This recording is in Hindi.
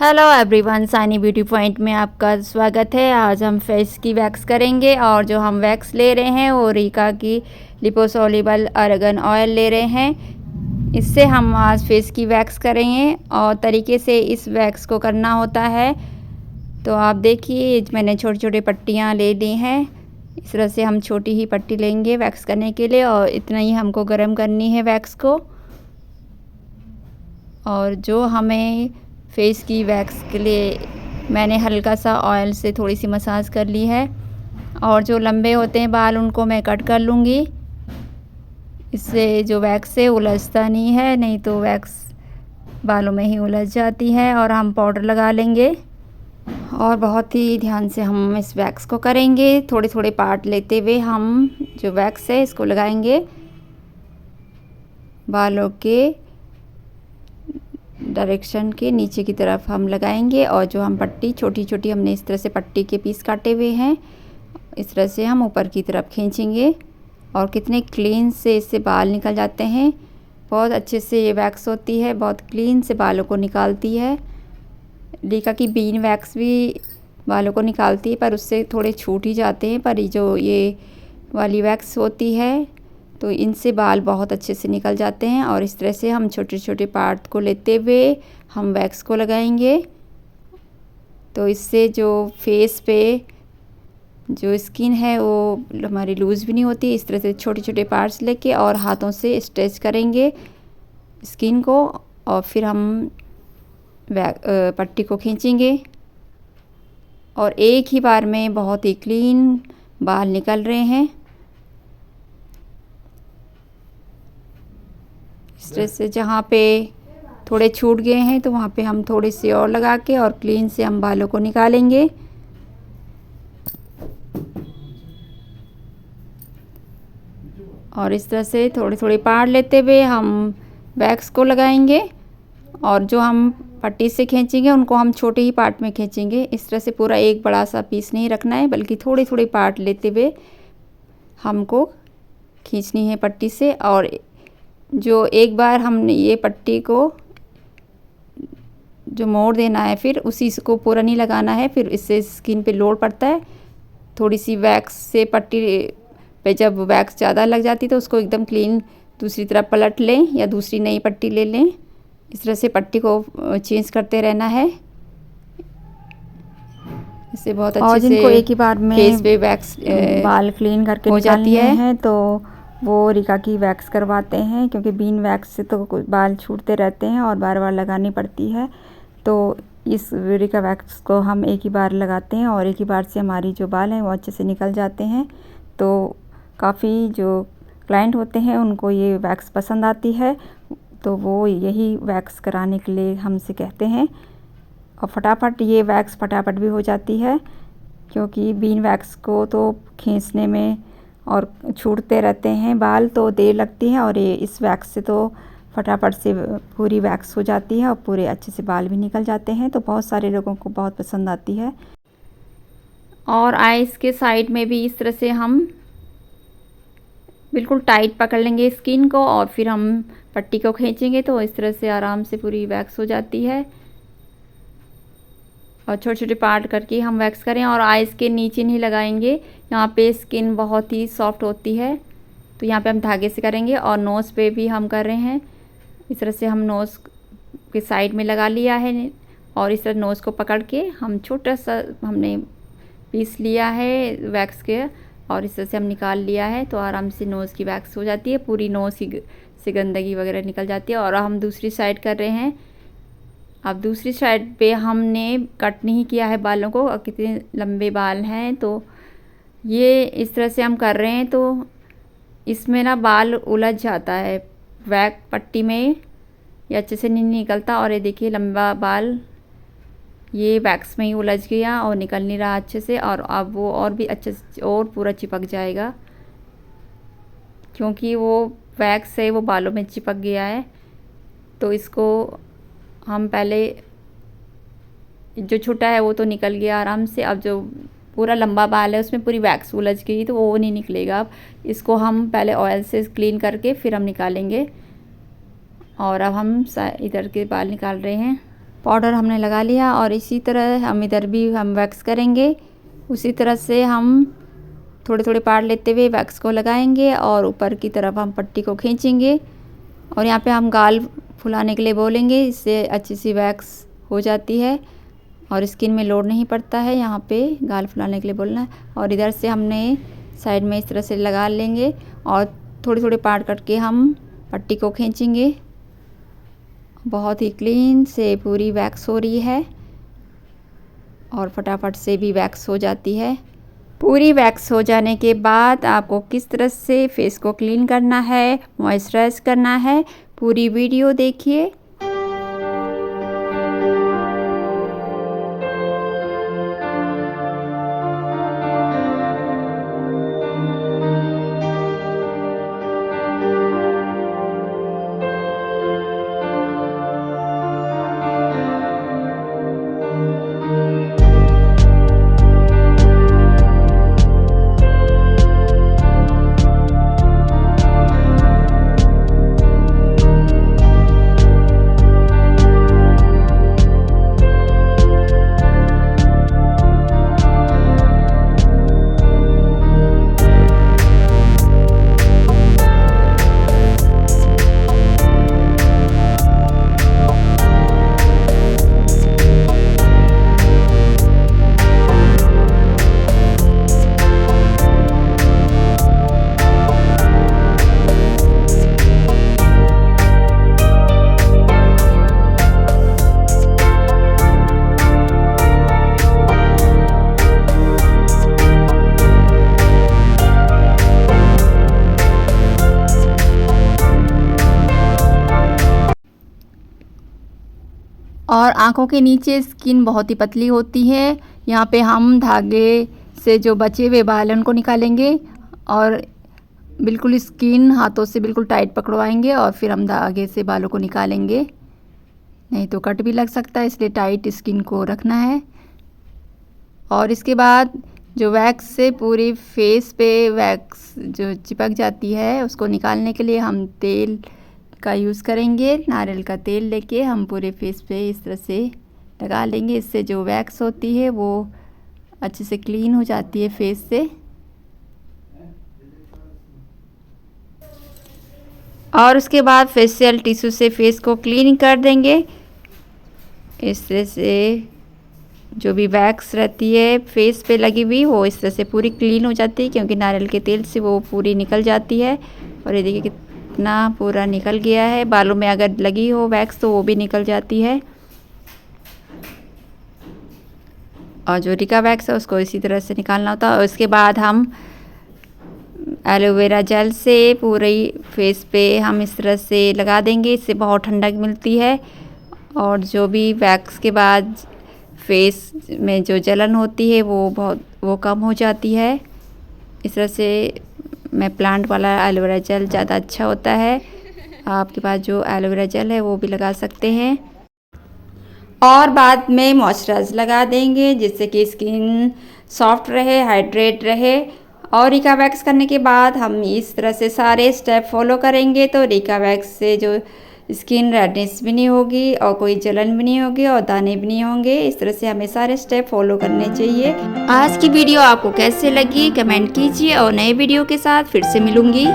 हेलो एवरीवन, सानी ब्यूटी पॉइंट में आपका स्वागत है। आज हम फेस की वैक्स करेंगे और जो हम वैक्स ले रहे हैं वो रीका की लिपोसोल्यूबल आर्गन ऑयल ले रहे हैं। इससे हम आज फेस की वैक्स करेंगे और तरीके से इस वैक्स को करना होता है। तो आप देखिए, मैंने छोटी छोटी पट्टियाँ ले ली हैं। इस तरह से हम छोटी ही पट्टी लेंगे वैक्स करने के लिए और इतना ही हमको गर्म करनी है वैक्स को। और जो हमें फेस की वैक्स के लिए मैंने हल्का सा ऑयल से थोड़ी सी मसाज कर ली है। और जो लंबे होते हैं बाल उनको मैं कट कर लूँगी। इससे जो वैक्स है उलझता नहीं है, नहीं तो वैक्स बालों में ही उलझ जाती है। और हम पाउडर लगा लेंगे और बहुत ही ध्यान से हम इस वैक्स को करेंगे। थोड़े थोड़े पार्ट लेते हुए हम जो वैक्स है इसको लगाएंगे बालों के डायरेक्शन के नीचे की तरफ हम लगाएंगे। और जो हम पट्टी छोटी छोटी हमने इस तरह से पट्टी के पीस काटे हुए हैं, इस तरह से हम ऊपर की तरफ खींचेंगे। और कितने क्लीन से इससे बाल निकल जाते हैं। बहुत अच्छे से ये वैक्स होती है, बहुत क्लीन से बालों को निकालती है। रीका की बीन वैक्स भी बालों को निकालती है, पर उससे थोड़े छूट ही जाते हैं। पर जो ये वाली वैक्स होती है तो इनसे बाल बहुत अच्छे से निकल जाते हैं। और इस तरह से हम छोटे छोटे पार्ट को लेते हुए हम वैक्स को लगाएंगे। तो इससे जो फेस पे जो स्किन है वो हमारी लूज़ भी नहीं होती। इस तरह से छोटे छोटे पार्ट्स लेके और हाथों से स्ट्रेच करेंगे स्किन को और फिर हम पट्टी को खींचेंगे और एक ही बार में बहुत ही क्लीन बाल निकल रहे हैं। इस तरह से जहाँ पे थोड़े छूट गए हैं तो वहाँ पे हम थोड़ी सी और लगा के और क्लीन से हम बालों को निकालेंगे। और इस तरह से थोड़े थोड़े पार्ट लेते हुए हम वैक्स को लगाएंगे। और जो हम पट्टी से खींचेंगे उनको हम छोटे ही पार्ट में खींचेंगे। इस तरह से पूरा एक बड़ा सा पीस नहीं रखना है, बल्कि थोड़े थोड़े पार्ट लेते हुए हमको खींचनी है पट्टी से। और जो एक बार हमने ये पट्टी को जो मोड़ देना है, फिर उसी को पूरा नहीं लगाना है, फिर इससे स्किन पे लोड पड़ता है। थोड़ी सी वैक्स से पट्टी पे जब वैक्स ज़्यादा लग जाती है तो उसको एकदम क्लीन दूसरी तरफ पलट लें या दूसरी नई पट्टी ले लें। इस तरह से पट्टी को चेंज करते रहना है। इससे बहुत अच्छे से जिनको एक ही बार में फेस पे वैक्स बाल क्लीन करके हो जाती है तो वो रीका की वैक्स करवाते हैं, क्योंकि बीन वैक्स से तो बाल छूटते रहते हैं और बार बार लगानी पड़ती है। तो इस रीका वैक्स को हम एक ही बार लगाते हैं और एक ही बार से हमारी जो बाल हैं वो अच्छे से निकल जाते हैं। तो काफ़ी जो क्लाइंट होते हैं उनको ये वैक्स पसंद आती है, तो वो यही वैक्स कराने के लिए हमसे कहते हैं। और फटाफट ये वैक्स फटाफट भी हो जाती है, क्योंकि बीन वैक्स को तो खींचने में और छूटते रहते हैं बाल तो देर लगती है, और ये इस वैक्स से तो फटाफट से पूरी वैक्स हो जाती है और पूरे अच्छे से बाल भी निकल जाते हैं। तो बहुत सारे लोगों को बहुत पसंद आती है। और आइज़ के साइड में भी इस तरह से हम बिल्कुल टाइट पकड़ लेंगे स्किन को और फिर हम पट्टी को खींचेंगे तो इस तरह से आराम से पूरी वैक्स हो जाती है। और छोटे छोटे पार्ट करके हम वैक्स करें और आइज़ के नीचे नहीं लगाएंगे, यहाँ पे स्किन बहुत ही सॉफ्ट होती है। तो यहाँ पे हम धागे से करेंगे। और नोज़ पे भी हम कर रहे हैं। इस तरह से हम नोज़ के साइड में लगा लिया है और इस तरह नोज़ को पकड़ के हम छोटा सा हमने पीस लिया है वैक्स के और इस तरह से हम निकाल लिया है। तो आराम से नोज़ की वैक्स हो जाती है, पूरी नोज़ से गंदगी वगैरह निकल जाती है। और हम दूसरी साइड कर रहे हैं। अब दूसरी साइड पे हमने कट नहीं किया है बालों को, और कितने लंबे बाल हैं तो ये इस तरह से हम कर रहे हैं। तो इसमें ना बाल उलझ जाता है वैक्स पट्टी में, ये अच्छे से नहीं निकलता। और ये देखिए लंबा बाल ये वैक्स में ही उलझ गया और निकल नहीं रहा अच्छे से। और अब वो और भी अच्छे से और पूरा चिपक जाएगा, क्योंकि वो वैक्स है वो बालों में चिपक गया है। तो इसको हम पहले जो छोटा है वो तो निकल गया आराम से। अब जो पूरा लंबा बाल है उसमें पूरी वैक्स उलझ गई तो वो नहीं निकलेगा। अब इसको हम पहले ऑयल से क्लीन करके फिर हम निकालेंगे। और अब हम इधर के बाल निकाल रहे हैं। पाउडर हमने लगा लिया और इसी तरह हम इधर भी हम वैक्स करेंगे। उसी तरह से हम थोड़े थोड़े पार्ट लेते हुए वैक्स को लगाएंगे और ऊपर की तरफ हम पट्टी को खींचेंगे और यहाँ पे हम गाल फुलाने के लिए बोलेंगे, इससे अच्छी सी वैक्स हो जाती है और स्किन में लोड नहीं पड़ता है। यहाँ पे गाल फुलाने के लिए बोलना है और इधर से हमने साइड में इस तरह से लगा लेंगे और थोड़े थोड़े पार्ट करके हम पट्टी को खींचेंगे। बहुत ही क्लीन से पूरी वैक्स हो रही है और फटाफट से भी वैक्स हो जाती है। पूरी वैक्स हो जाने के बाद आपको किस तरह से फेस को क्लीन करना है, मॉइस्चराइज करना है, पूरी वीडियो देखिए। और आँखों के नीचे स्किन बहुत ही पतली होती है। यहाँ पे हम धागे से जो बचे हुए बाल हैं उनको निकालेंगे और बिल्कुल स्किन हाथों से बिल्कुल टाइट पकड़वाएंगे और फिर हम धागे से बालों को निकालेंगे, नहीं तो कट भी लग सकता है, इसलिए टाइट स्किन को रखना है। और इसके बाद जो वैक्स से पूरी फेस पे वैक्स जो चिपक जाती है उसको निकालने के लिए हम तेल का यूज़ करेंगे। नारियल का तेल लेके हम पूरे फेस पे इस तरह से लगा लेंगे, इससे जो वैक्स होती है वो अच्छे से क्लीन हो जाती है फेस से। और उसके बाद फेशियल टिश्यू से फेस को क्लीन कर देंगे। इस तरह से जो भी वैक्स रहती है फेस पे लगी हुई वो इस तरह से पूरी क्लीन हो जाती है, क्योंकि नारियल के तेल से वो पूरी निकल जाती है। और ये देखिए कितना पूरा निकल गया है। बालों में अगर लगी हो वैक्स तो वो भी निकल जाती है। और जो रिका वैक्स है उसको इसी तरह से निकालना होता है। और उसके बाद हम एलोवेरा जेल से पूरी फेस पे हम इस तरह से लगा देंगे, इससे बहुत ठंडक मिलती है। और जो भी वैक्स के बाद फेस में जो जलन होती है वो कम हो जाती है। इस तरह से मैं प्लांट वाला एलोवेरा जेल ज़्यादा अच्छा होता है। आपके पास जो एलोवेरा जेल है वो भी लगा सकते हैं। और बाद में मॉइस्चराइज़र लगा देंगे जिससे कि स्किन सॉफ्ट रहे, हाइड्रेट रहे। और रिका वैक्स करने के बाद हम इस तरह से सारे स्टेप फॉलो करेंगे तो रिका वैक्स से जो स्किन रेडनेस भी नहीं होगी और कोई जलन भी नहीं होगी और दाने भी नहीं होंगे। इस तरह से हमें सारे स्टेप फॉलो करने चाहिए। आज की वीडियो आपको कैसे लगी कमेंट कीजिए और नए वीडियो के साथ फिर से मिलूंगी।